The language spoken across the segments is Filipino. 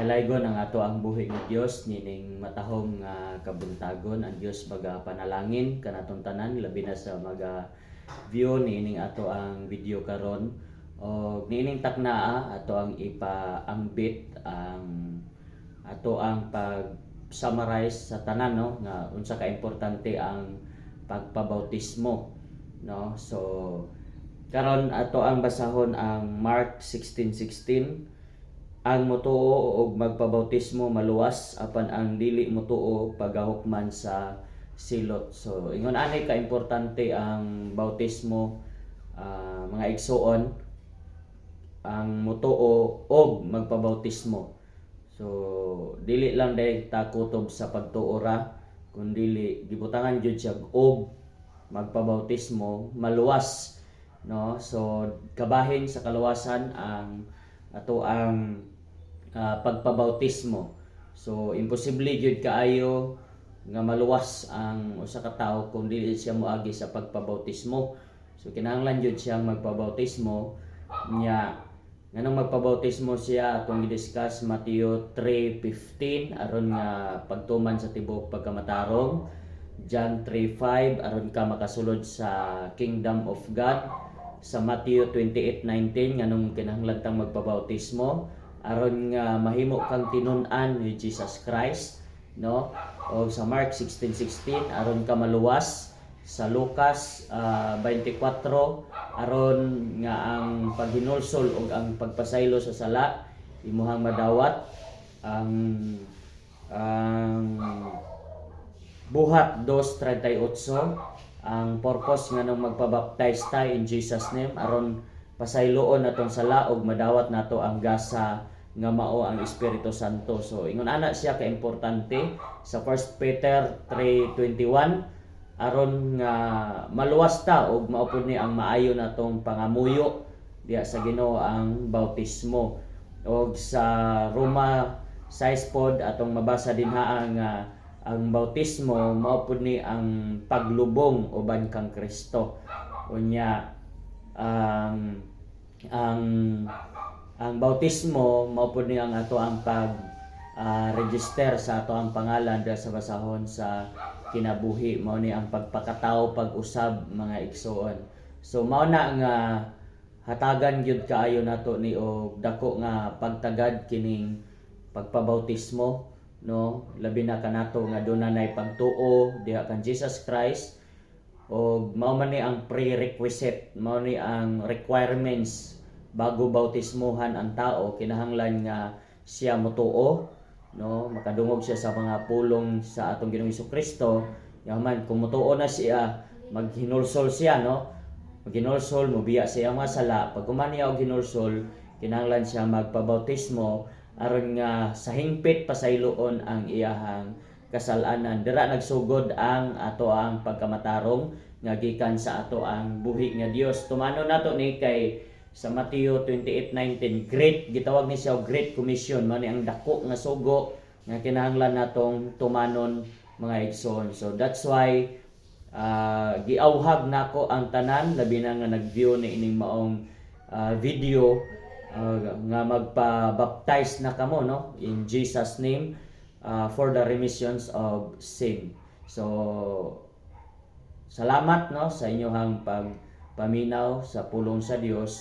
Dalaygon ang ato ang buhi nga Dios nining matahong nga kabuntagon. Ang Dios panalangin kanaton tanan labi na sa view nining ato ang video karon. O nining taknaa ato ang ipaambit ang ato ang pag summarize sa tanan, no, nga unsa ka importante ang pagpabautismo, no. So karon ato ang basahon ang Mark 16:16. Ang motuo og magpabautismo maluwas apan ang dili motuo pagahukman sa silot. So ingon ani ka importante ang bautismo, mga igsoon, ang motuo og magpabautismo. So dili lang dahil ta kutob sa pagtuo ra, kundi gibutangan jud siya og magpabautismo maluwas, no. So kabahin sa kaluwasan ang ato ang pagpabautismo. So imposible jud kaayo nga maluwas ang usa ka tawo kung dili siya moagi sa pagpabautismo. So kinahanglan jud siyang magpabautismo nya. Nganong magpabautismo siya atong i-discuss Mateo 3:15 aron nga pagtuman sa tibuok pagkamatarong, John 3:5 aron ka makasulod sa Kingdom of God, sa Matthew 28:19 nganong kinahanglan tang magpabautismo aron nga mahimo kang tinun-an ni Jesus Christ, no. O sa Mark 16:16 aron ka maluwas, sa Lucas 24 aron nga ang paghinulsol ug ang pagpasaylo sa sala imuhang madawat, ang buhat 2:38 ang purpose nga nung magpabaptize ta in Jesus name aron pasayloon naton sala ug madawat nato ang gasa nga mao ang Espiritu Santo. So ingon ana siya ka importante sa 1 Peter 3:21 aron nga maluwas ta ug maupod ni ang maayo natong pangamuyo diha sa Ginoo ang bautismo. Og sa Roma 6 pod atong mabasa dinha nga ang bautismo mao pud ni ang paglubong uban kang Kristo. Unya ang bautismo mao pud ni ang ato ang pag register sa ato ang pangalan sa basahon sa kinabuhi, mao ni ang pagpakatao pag-usab mga igsoon. So mao na nga hatagan gyud kaayo nato ni og dako nga pagtagad kining pagpabautismo, no. Labi na kanato nga dunay pagtuo diha kan Jesus Christ, og mao man ni ang prerequisite, mao ni ang requirements bago bautismohan ang tao. Kinahanglan nga siya motuo, no, makadungog siya sa mga pulong sa atong Ginoong Hesukristo. Yaman kung motuo na siya, maghinulsol siya, no, maghinulsol, mobiya siya mga sala. Pag kumaniya og hinulsol, kinahanglan siya magpabautismo aron nga sa hingpit pasayloon ang iyahang kasalanan. Dira nagsugod ang ato ang pagkamatarong nga gikan sa ato ang buhi nga Dios. Tumano nato ni kay sa Mateo 28:19, great gitawag ni siya Great Commission, mao ni ang dako nga sugo nga kinahanglan natong tumanon mga igsoon. So that's why giawhag nako ang tanan labi na nga nag-view ni ining maong video nga magpa-baptize na kamo, no, in Jesus name for the remissions of sin. So salamat, no, sa inyong pagpaminaw sa pulong sa Dios.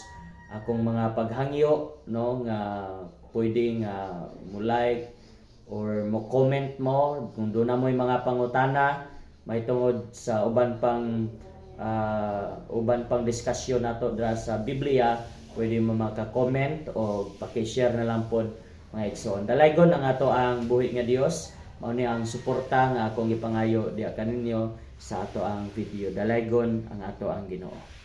Akong mga paghangyo, no, nga pwedeng mo like or mo comment mo kung doon na mo'y mga pangutana may tungod sa uban pang diskusyon nato dra sa Biblia, pwede mo maka-comment o paki-share na lang pod mga igsoon. Dalaygon ang ato ang buhi nga Dios, mao ni ang suporta nga akong ipangayo diha kaninyo sa ato ang video. Dalaygon ang ato ang Ginoo.